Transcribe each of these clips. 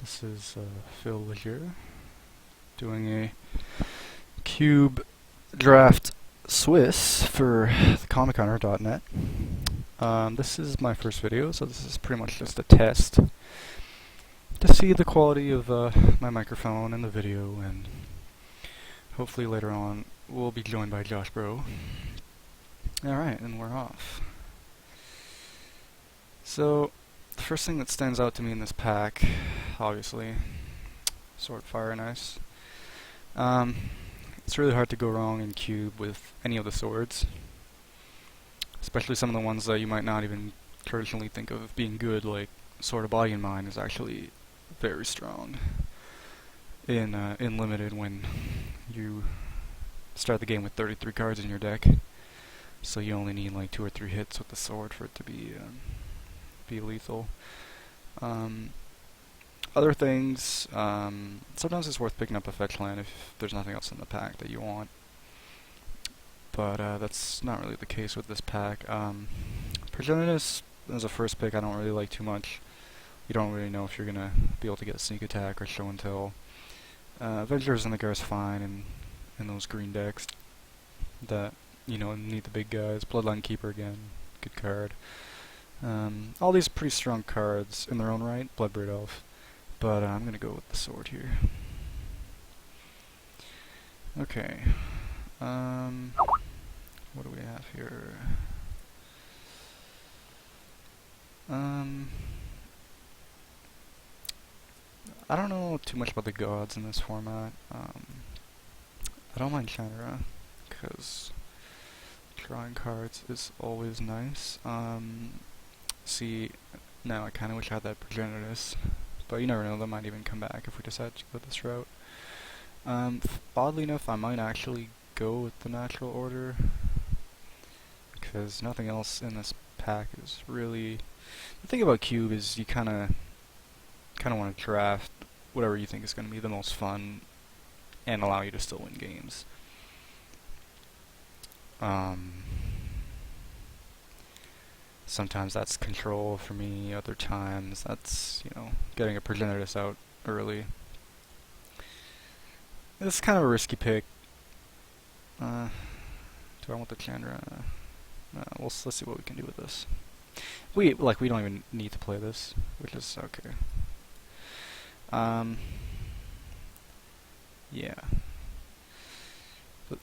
This is Phil Legier doing a cube draft Swiss for thecomichunter.net. This is my first video, so this is pretty much just a test to see the quality of my microphone and the video, and hopefully later on we'll be joined by Josh Bro. Alright, and we're off. So, the first thing that stands out to me in this pack, obviously, Sword, Fire, and Ice. It's really hard to go wrong in cube with any of the swords, especially some of the ones that you might not even traditionally think of being good, like Sword of Body and Mind is actually very strong in limited when you start the game with 33 cards in your deck, so you only need like 2 or 3 hits with the sword for it to be lethal. Other things, sometimes it's worth picking up a fetch land if there's nothing else in the pack that you want, but that's not really the case with this pack. Progenitus as a first pick I don't really like too much. You don't really know if you're gonna be able to get sneak attack or show and tell. Avengers in the Gar is fine in those green decks that, you know, need the big guys. Bloodline Keeper again, good card. All these pretty strong cards in their own right, Bloodbraid Elf, but I'm gonna go with the sword here. Okay, what do we have here? I don't know too much about the gods in this format. I don't mind Chandra, because drawing cards is always nice. See, now I kind of wish I had that Progenitus, but you never know, that might even come back if we decide to go this route. Oddly enough, I might actually go with the natural order, because nothing else in this pack is really... The thing about cube is you kind of want to draft whatever you think is going to be the most fun and allow you to still win games. Sometimes that's control for me, other times that's, you know, getting a Progenitus out early. It's kind of a risky pick. Do I want the Chandra? Let's see what we can do with this. We don't even need to play this, which is okay. Yeah. But,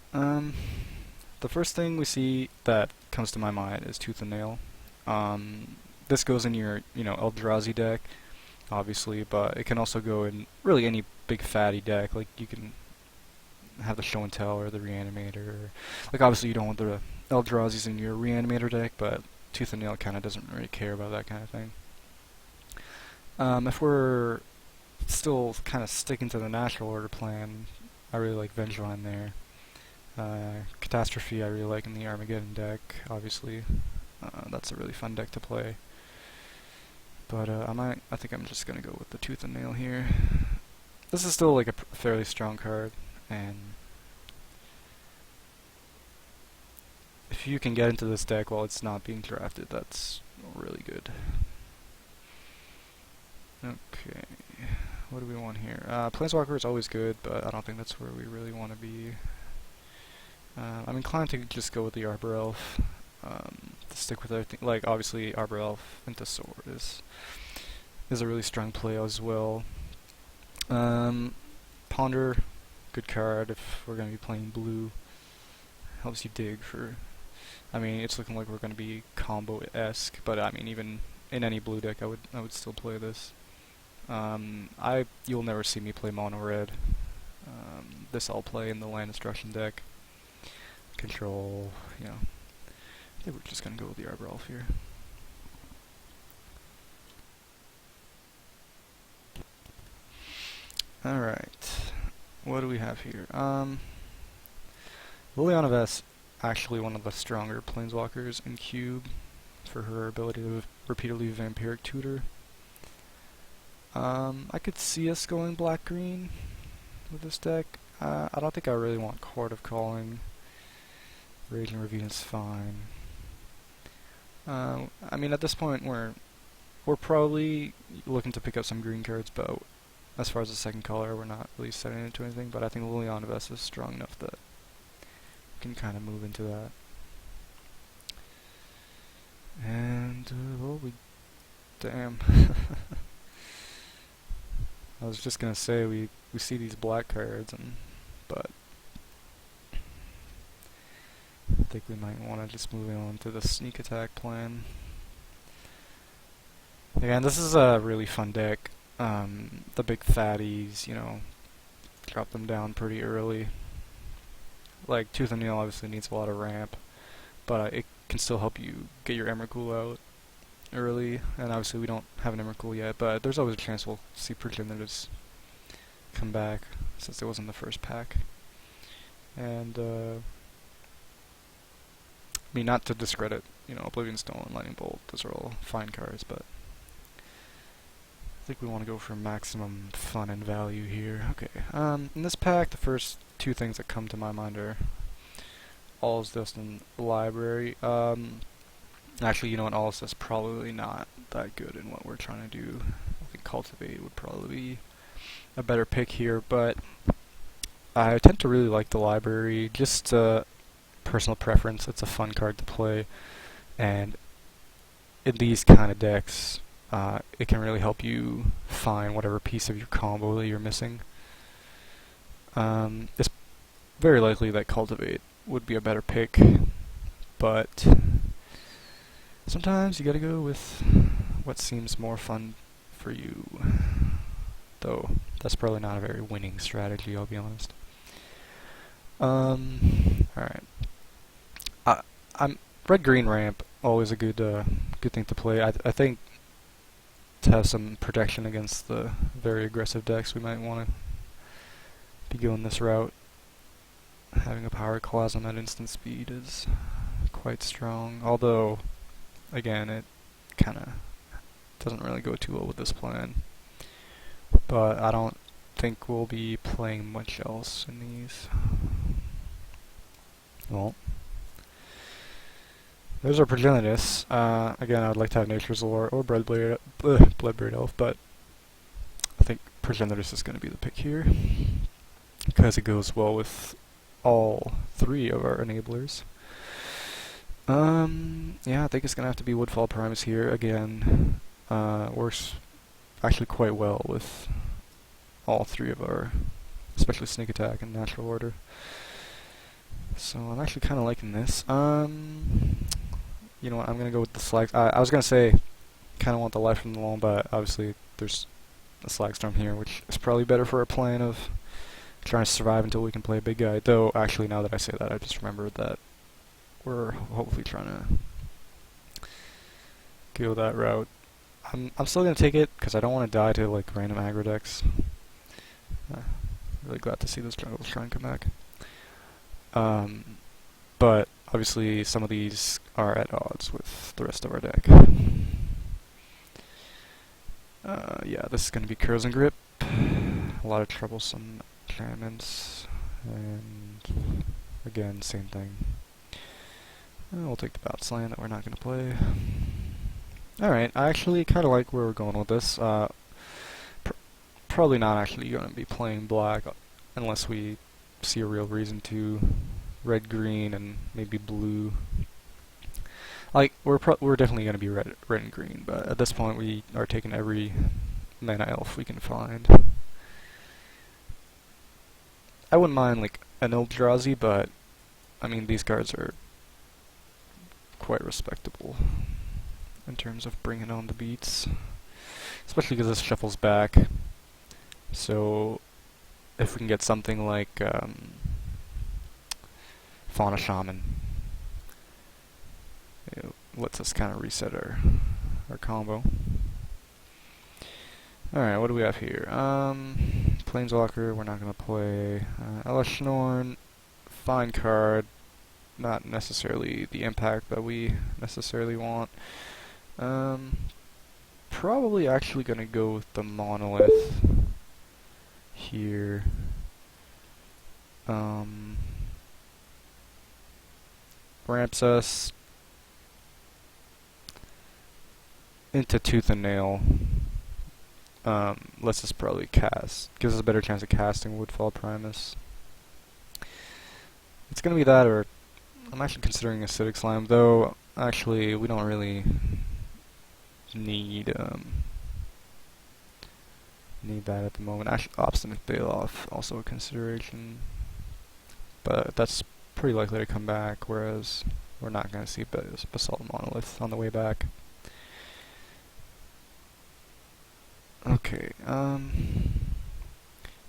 the first thing we see that comes to my mind is Tooth and Nail. This goes in your, Eldrazi deck, obviously, but it can also go in really any big fatty deck. Like, you can have the Show and Tell or the Reanimator. Like, obviously you don't want the Eldrazi's in your Reanimator deck, but Tooth and Nail kind of doesn't really care about that kind of thing. If we're still kind of sticking to the natural order plan, I really like Vengevine there. Catastrophe I really like in the Armageddon deck, obviously. That's a really fun deck to play. But I think I'm just gonna go with the Tooth and Nail here. This is still like a fairly strong card, and if you can get into this deck while it's not being drafted, that's really good. Okay, what do we want here? Planeswalker is always good, but I don't think that's where we really want to be. I'm inclined to just go with the Arbor Elf. To stick with everything, like obviously Arbor Elf into Sword is a really strong play as well. Ponder, good card if we're going to be playing blue. Helps you dig for... I mean, it's looking like we're going to be combo-esque, but I mean, even in any blue deck I would still play this. You'll never see me play mono red. This I'll play in the land destruction deck. Control, I think we're just gonna go with the Arbor Elf here. Alright, what do we have here? Liliana Vess, actually one of the stronger planeswalkers in cube for her ability to repeatedly vampiric tutor. I could see us going black-green with this deck. I don't think I really want Court of Calling. Raging Ravine is fine. I mean, at this point we're probably looking to pick up some green cards, but as far as the second color, we're not really setting it into anything, but I think Liliana Vest is strong enough that we can kind of move into that. And, well, damn. I was just gonna say, we see these black cards, but I think we might want to just move on to the sneak attack plan. Again, this is a really fun deck. The big fatties, you know, drop them down pretty early. Like, Tooth and Nail obviously needs a lot of ramp, but it can still help you get your Emrakul out early, and obviously we don't have an Emrakul yet, but there's always a chance we'll see Progenitors come back, since it wasn't the first pack. And, I mean, not to discredit, you know, Oblivion Stone and Lightning Bolt, those are all fine cards, but I think we want to go for maximum fun and value here. Okay, in this pack, the first two things that come to my mind are All's Dust and Library. Actually, you know what, All's Dust probably not that good in what we're trying to do. I think Cultivate would probably be a better pick here, but I tend to really like the Library. Just personal preference, it's a fun card to play, and in these kind of decks, it can really help you find whatever piece of your combo that you're missing. It's very likely that Cultivate would be a better pick, but sometimes you gotta go with what seems more fun for you. Though, that's probably not a very winning strategy, I'll be honest. Alright. I'm red-green ramp, always a good thing to play. I think to have some protection against the very aggressive decks, we might want to be going this route. Having a Pyroclasm at instant speed is quite strong, although, again, it kind of doesn't really go too well with this plan. But I don't think we'll be playing much else in these. Well, there's our Progenitus. Again, I would like to have Nature's Lore or Bloodbraid Elf, but I think Progenitus is going to be the pick here, because it goes well with all three of our enablers. Yeah, I think it's going to have to be Woodfall Primus here. Again, works actually quite well with all three of our, especially Sneak Attack and Natural Order. So I'm actually kind of liking this. You know what, I'm going to go with the Slag. I was going to say, kind of want the Life from the Loam, but obviously there's a Slagstorm here, which is probably better for our plan of trying to survive until we can play a big guy. Though, actually, now that I say that, I just remembered that we're hopefully trying to go that route. I'm still going to take it, because I don't want to die to, like, random aggro decks. Really glad to see those jungles try and come back. But obviously some of these are at odds with the rest of our deck. Yeah, this is going to be Curls and Grip. A lot of troublesome enchantments, and again, same thing. We'll take the Bout Slam that we're not going to play. Alright, I actually kind of like where we're going with this. Probably not actually going to be playing black unless we see a real reason to. Red, green, and maybe blue. Like, we're definitely going to be red and green, but at this point we are taking every mana elf we can find. I wouldn't mind, like, an Eldrazi, but I mean, these cards are quite respectable in terms of bringing on the beats, especially because this shuffles back. So if we can get something like Fauna Shaman, it lets us kind of reset our combo. Alright, what do we have here? Planeswalker, we're not going to play. Elashnorn, fine card, not necessarily the impact that we necessarily want. Probably actually going to go with the Monolith here. Ramps us into Tooth and Nail. lets us probably cast, gives us a better chance of casting Woodfall Primus. It's gonna be that, or I'm actually considering Acidic Slime, though actually we don't really need that at the moment. Actually, Obstinate Bailoff also a consideration, but that's pretty likely to come back, whereas we're not going to see Basalt Monolith on the way back. Okay,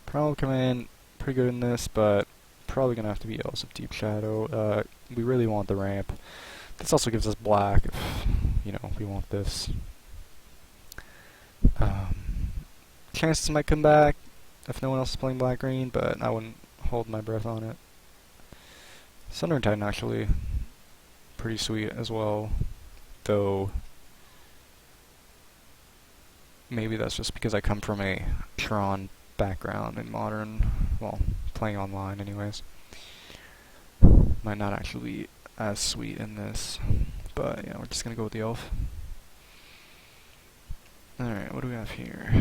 Primal Command, pretty good in this, but probably going to have to be Elves of Deep Shadow. We really want the ramp. This also gives us black if, we want this. Chances might come back if no one else is playing black-green, but I wouldn't hold my breath on it. Sundering Titan actually pretty sweet as well, though maybe that's just because I come from a Tron background in Modern, well, playing online anyways. Might not actually be as sweet in this, but yeah, we're just gonna go with the Elf. Alright, what do we have here?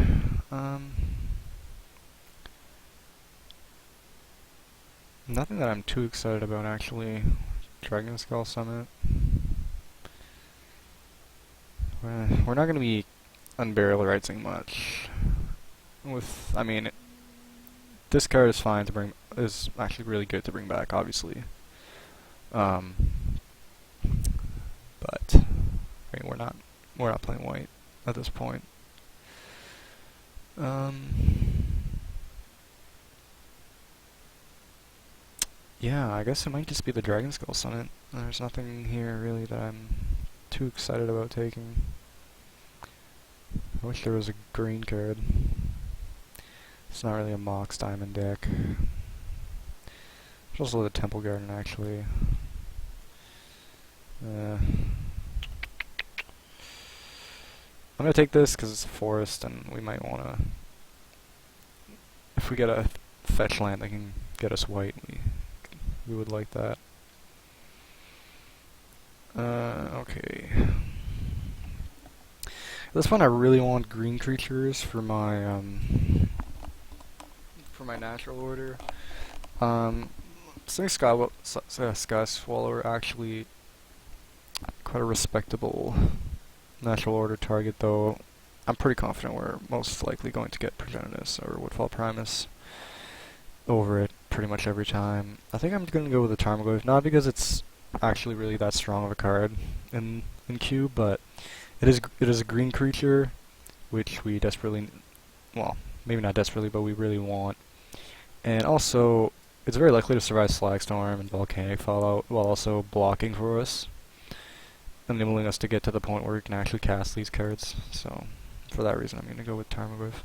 Nothing that I'm too excited about, actually. Dragon Skull Summit. We're not going to be unbarrel writing much. This card is fine to bring, is actually really good to bring back, obviously. But, we're not playing white at this point. Yeah, I guess it might just be the Dragon Skull Summit. There's nothing here really that I'm too excited about taking. I wish there was a green card. It's not really a Mox Diamond deck. There's also the Temple Garden, actually. I'm gonna take this because it's a forest, and we might wanna... If we get a fetch land that can get us white, we would like that. Okay. This one I really want green creatures for my natural order. Sky Swallower actually quite a respectable natural order target, though I'm pretty confident we're most likely going to get Progenitus or Woodfall Primus over it pretty much every time. I think I'm going to go with the Tarmogoyf, not because it's actually really that strong of a card in queue, but it is a green creature, which we desperately, well, maybe not desperately, but we really want. And also, it's very likely to survive Slagstorm and Volcanic Fallout while also blocking for us, enabling us to get to the point where we can actually cast these cards. So, for that reason, I'm going to go with Tarmogoyf.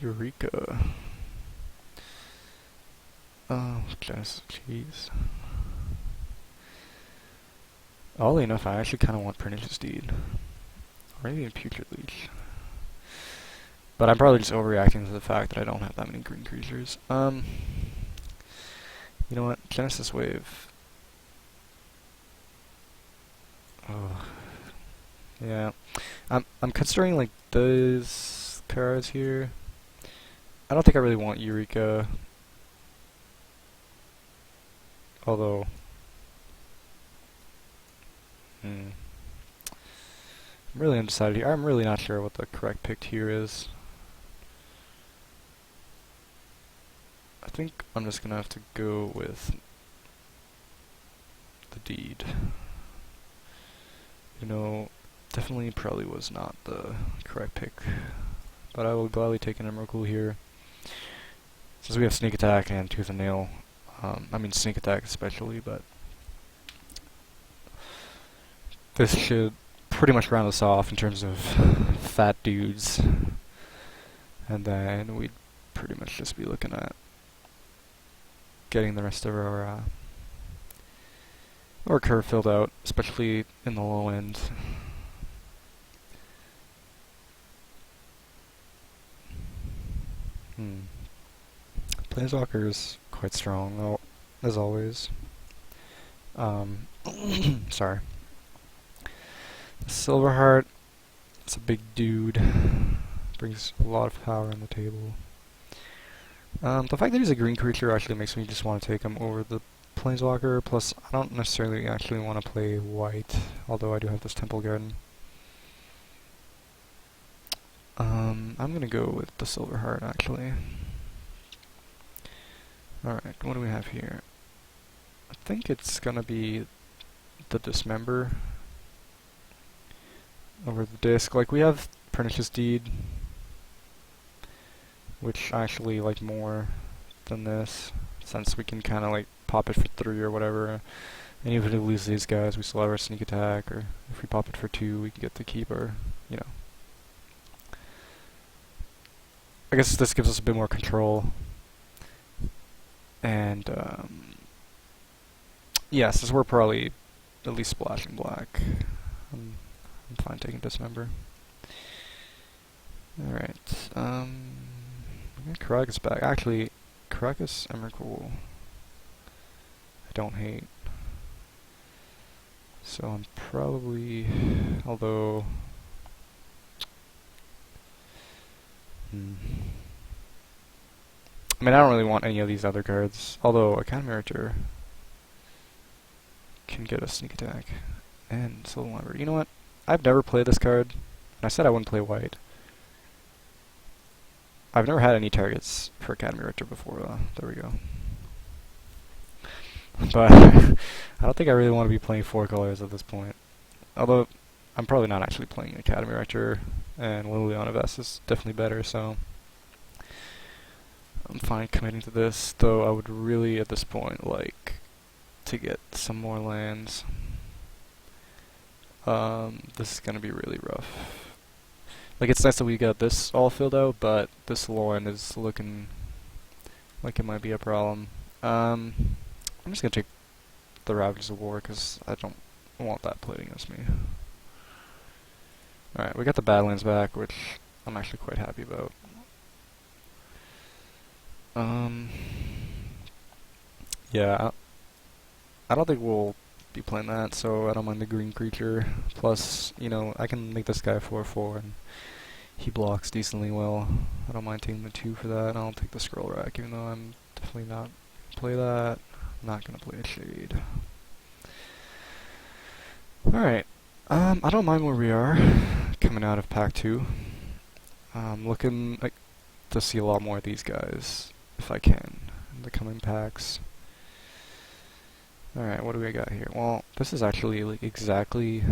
Eureka. Oh, just jeez. Oddly enough, I actually kind of want Pernicious Deed. Or maybe Putrid Leech. But I'm probably just overreacting to the fact that I don't have that many green creatures. You know what? Genesis Wave. Oh. Yeah. I'm considering like those cards here. I don't think I really want Eureka. Although I'm really undecided here. I'm really not sure what the correct pick here is. I think I'm just gonna have to go with the Deed. Definitely probably was not the correct pick. But I will gladly take an Emrakul here. Since we have Sneak Attack and Tooth and Nail. Sneak Attack especially, but this should pretty much round us off in terms of fat dudes. And then we'd pretty much just be looking at getting the rest of our curve filled out, especially in the low end. Planeswalker is quite strong, though, as always. Sorry. Silverheart, it's a big dude. Brings a lot of power on the table. The fact that he's a green creature actually makes me just want to take him over the Planeswalker, plus I don't necessarily actually want to play white, although I do have this Temple Garden. I'm gonna go with the Silver Heart, actually. Alright, what do we have here? I think it's gonna be the Dismember over the disc. Like, we have Pernicious Deed, which I actually like more than this, since we can kind of like pop it for 3 or whatever, and even if we lose these guys, we still have our sneak attack, or if we pop it for 2, we can get to keep our, you know. I guess this gives us a bit more control, and yeah, since we're probably at least splashing black, I'm fine taking Dismember. Alright, Karakas back. Actually, Karakas, Emrakul, I don't hate. So I'm probably, although, I mean, I don't really want any of these other cards, although a Counter-Mirror can get a sneak attack and Soul Lever. You know what? I've never played this card, and I said I wouldn't play white. I've never had any targets for Academy Rector before, there we go. But I don't think I really want to be playing 4 colors at this point. Although, I'm probably not actually playing Academy Rector, and Liliana Vest is definitely better, so I'm fine committing to this, though I would really, at this point, like to get some more lands. This is gonna be really rough. Like, it's nice that we got this all filled out, but this line is looking like it might be a problem. I'm just gonna take the Ravages of War, because I don't want that played against me. Alright, we got the Badlands back, which I'm actually quite happy about. Yeah, I don't think we'll be playing that, so I don't mind the green creature. Plus, you know, I can make this guy 4/4, and he blocks decently well. I don't mind taking the 2 for that, and I'll take the Scroll Rack, even though I'm definitely not gonna play that. I'm not gonna play a Shade. Alright, I don't mind where we are, coming out of Pack 2. I'm looking like to see a lot more of these guys, if I can, in the coming packs. Alright, what do we got here? Well, this is actually like exactly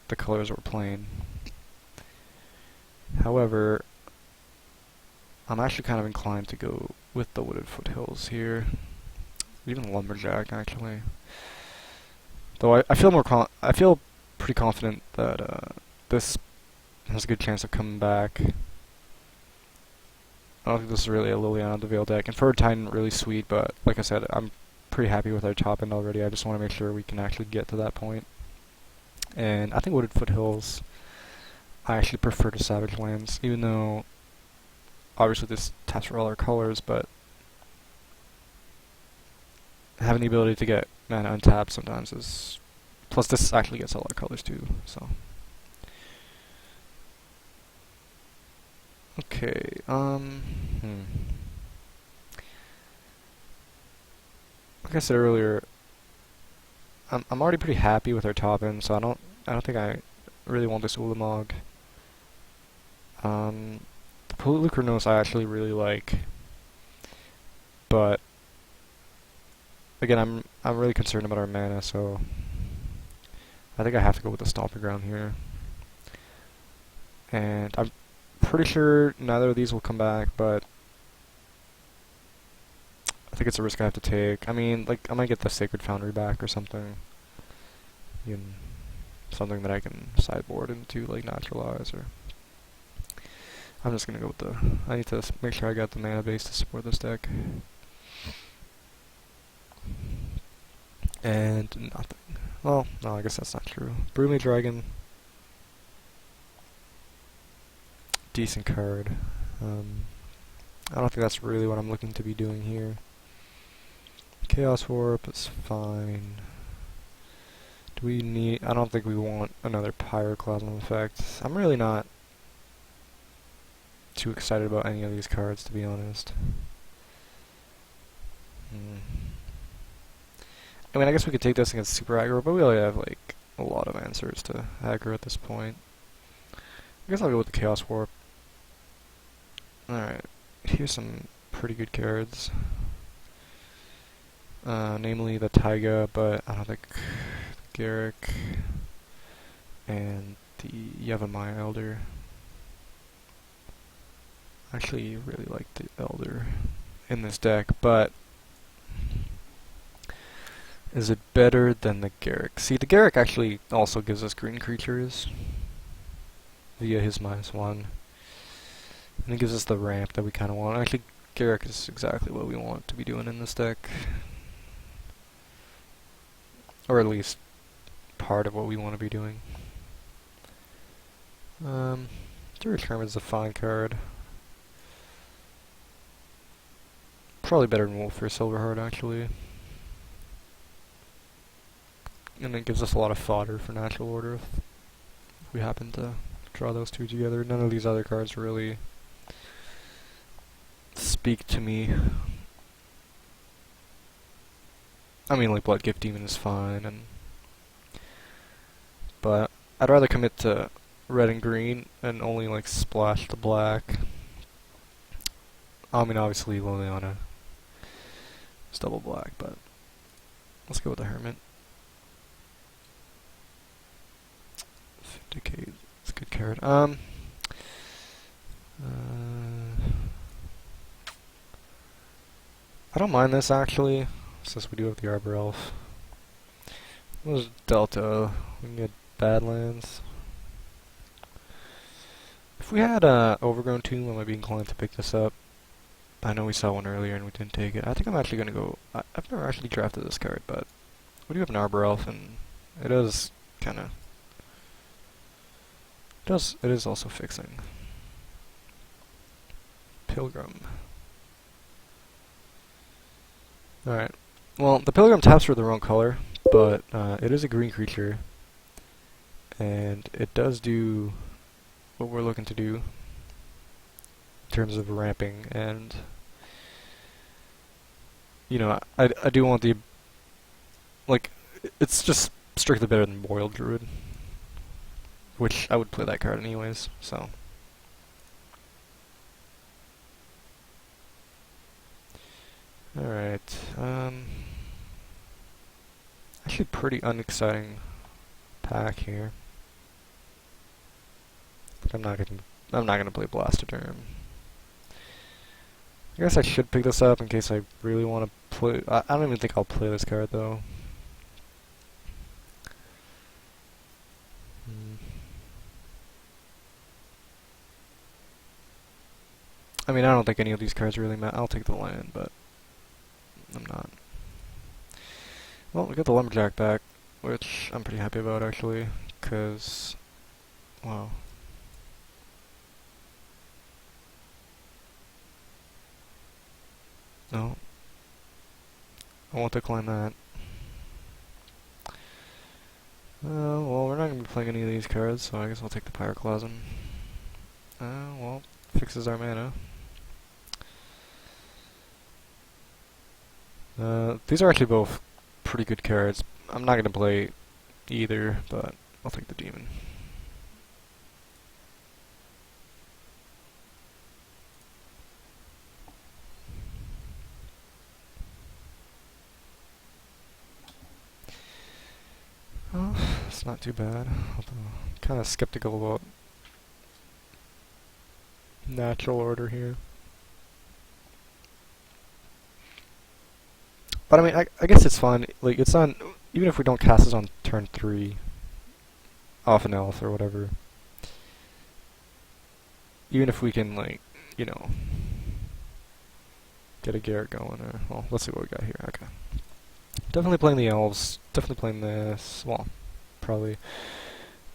the colors we're playing. However, I'm actually kind of inclined to go with the Wooded Foothills here. Even Lumberjack, actually. Though I feel I feel pretty confident that this has a good chance of coming back. I don't think this is really a Liliana the Veil deck. And Fur Titan, really sweet, but like I said, I'm pretty happy with our top end already. I just want to make sure we can actually get to that point. And I think Wooded Foothills, I actually prefer to Savage Lands, even though obviously this taps for all our colors, but having the ability to get mana untapped sometimes is... Plus this actually gets all our colors too, so... Okay, like I said earlier, I'm already pretty happy with our top end, so I don't think I really want this Ulamog. The Polluted Lucranos I actually really like, but again, I'm really concerned about our mana, so I think I have to go with the Stomping Ground here. And I'm pretty sure neither of these will come back, but I think it's a risk I have to take. I mean, like, I might get the Sacred Foundry back or something. Something that I can sideboard into, like, Naturalize, or... I'm just gonna go with the... I need to make sure I got the mana base to support this deck. And nothing. Well, no, I guess that's not true. Brewmate Dragon. Decent card. I don't think that's really what I'm looking to be doing here. Chaos Warp is fine. Do we need... I don't think we want another Pyroclasm effect. I'm really not too excited about any of these cards, to be honest. I mean, I guess we could take this against super aggro, but we already have like a lot of answers to aggro at this point. I guess I'll go with the Chaos Warp. Alright, here's some pretty good cards. Namely the Taiga, but I don't think Garrick and the Yavimaya Elder. I actually really like the Elder in this deck, but is it better than the Garrick? See, the Garrick actually also gives us green creatures via his -1. And it gives us the ramp that we kind of want. Actually, Garrick is exactly what we want to be doing in this deck. Or at least part of what we want to be doing. Jury Charm is a fine card. Probably better than Wolf or Silverheart, actually. And it gives us a lot of fodder for Natural Order if we happen to draw those two together. None of these other cards really speak to me. I mean, like Blood Gift Demon is fine, but I'd rather commit to red and green and only like splash the black. I mean, obviously Liliana is double black, but let's go with the Hermit. Vindicate, it's a good card. I don't mind this actually, since we do have the Arbor Elf. There's Delta, we can get Badlands. If we had Overgrown Tomb, I might be inclined to pick this up. I know we saw one earlier and we didn't take it. I think I'm actually gonna go, I've never actually drafted this card, but we do have an Arbor Elf and it is kinda, it is also fixing. Pilgrim. Alright. Well, the Pilgrim taps for the wrong color, but it is a green creature. And it does do what we're looking to do in terms of ramping, and you know, I do want the, like, it's just strictly better than Boiled Druid, which I would play that card anyways, so. Alright, actually pretty unexciting pack here. I'm not gonna play Blastoderm. I guess I should pick this up in case I really want to play. I don't even think I'll play this card though. I mean, I don't think any of these cards really matter. I'll take the land, but I'm not. Well, we got the Lumberjack back, which I'm pretty happy about actually, because, wow. No. I won't decline that. Well, we're not going to be playing any of these cards, so I guess I'll take the Pyroclasm. Well, fixes our mana. These are actually both pretty good cards. I'm not going to play either, but I'll take the Demon. Well, it's not too bad, although I'm kind of skeptical about Natural Order here. But I mean, I guess it's fine. Like, it's on, even if we don't cast this on turn 3, off an elf or whatever. Even if we can, like, you know, get a Garrett going, or, well, let's see what we got here. Okay. Definitely playing the elves, definitely playing this, well, probably.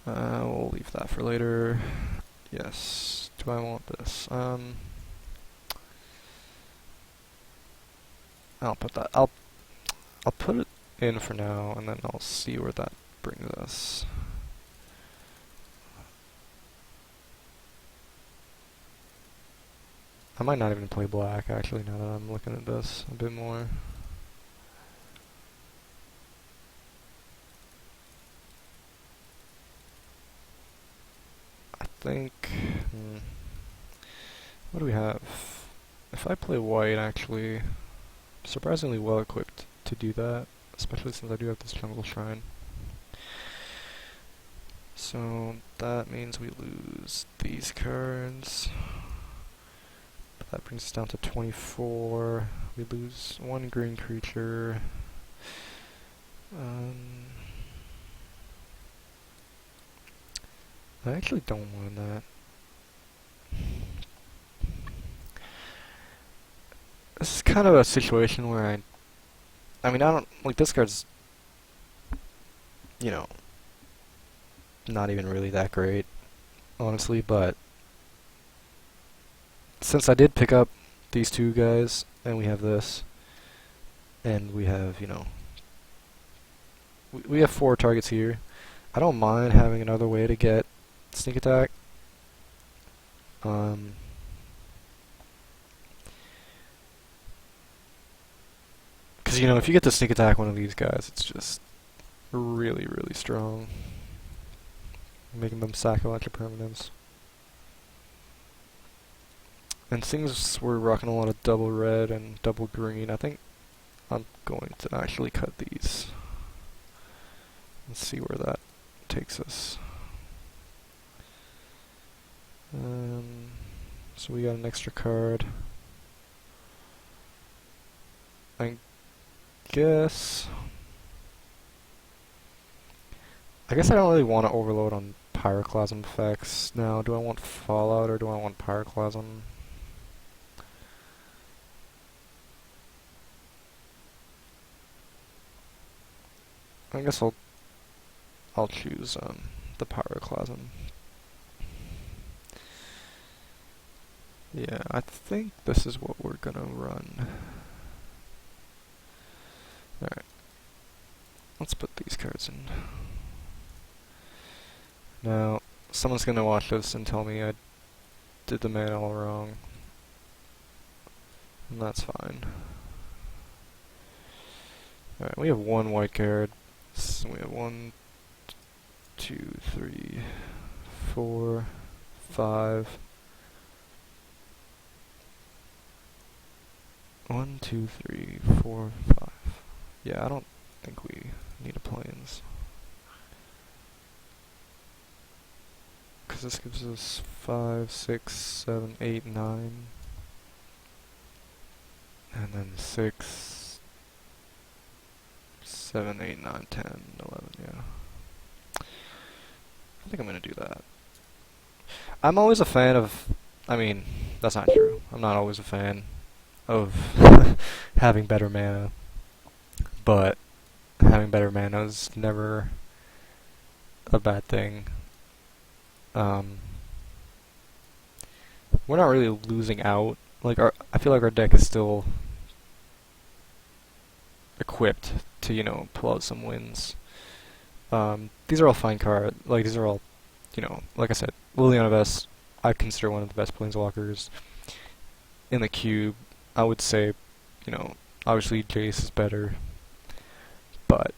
We'll leave that for later. Yes, do I want this? I'll put that, I'll put it in for now, and then I'll see where that brings us. I might not even play black, actually, now that I'm looking at this a bit more. I think... what do we have? If I play white, actually, surprisingly well equipped to do that, especially since I do have this jungle shrine. So that means we lose these cards. That brings us down to 24. We lose one green creature. I actually don't want that. This is kind of a situation where I mean, I don't, like, this card's, you know, not even really that great, honestly, but since I did pick up these two guys, and we have this, and we have, you know, we have 4 targets here, I don't mind having another way to get sneak attack. Because, you know, if you get to sneak attack one of these guys, it's just really, really strong. Making them sack a bunch of permanents. And since we're rocking a lot of double red and double green, I think I'm going to actually cut these. Let's see where that takes us. So we got an extra card. I guess I don't really want to overload on Pyroclasm effects now. Do I want Fallout or do I want Pyroclasm? I guess I'll choose the Pyroclasm. Yeah, I think this is what we're gonna run. Alright. Let's put these cards in. Now, someone's gonna watch this and tell me I did the mana all wrong. And that's fine. Alright, we have one white card. So we have 1, 2, 3, 4, 5. 1, 2, 3, 4, 5. Yeah, I don't think we need a plains. Because this gives us 5, 6, 7, 8, 9. And then 6, 7, 8, 9, 10, 11, yeah. I think I'm gonna do that. I'm always a fan of... I mean, that's not true. I'm not always a fan of having better mana. But having better mana is never a bad thing. We're not really losing out. Like, I feel like our deck is still equipped to, you know, pull out some wins. These are all fine cards. Like, these are all, you know, like I said, Liliana Vess, I consider one of the best planeswalkers in the cube. I would say, you know, obviously Jace is better, but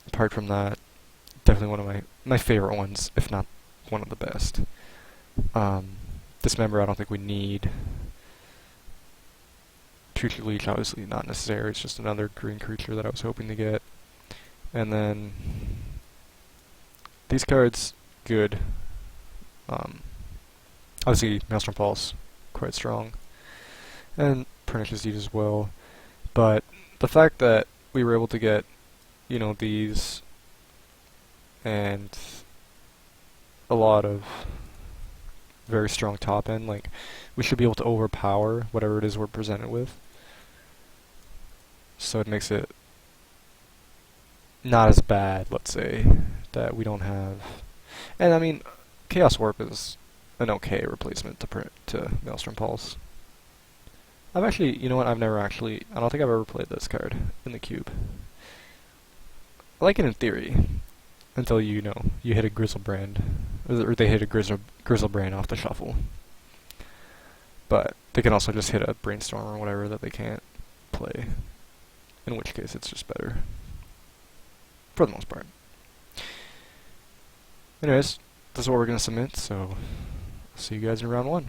apart from that, definitely one of my favorite ones, if not one of the best. Dismember, I don't think we need. Future Leech, obviously not necessary. It's just another green creature that I was hoping to get. And then these cards, good. Obviously, Maelstrom Pulse, quite strong, and Pernicious Deed as well. But the fact that we were able to get, you know, these and a lot of very strong top end, like, we should be able to overpower whatever it is we're presented with. So it makes it not as bad, let's say, that we don't have. And I mean, Chaos Warp is an okay replacement to Maelstrom Pulse. I've actually, you know what, I don't think I've ever played this card in the cube. I like it in theory, until you hit a Grizzlebrand, or they hit a Grizzlebrand off the shuffle. but they can also just hit a brainstorm or whatever that they can't play, in which case it's just better, for the most part. Anyways, this is what we're going to submit, so I'll see you guys in round 1.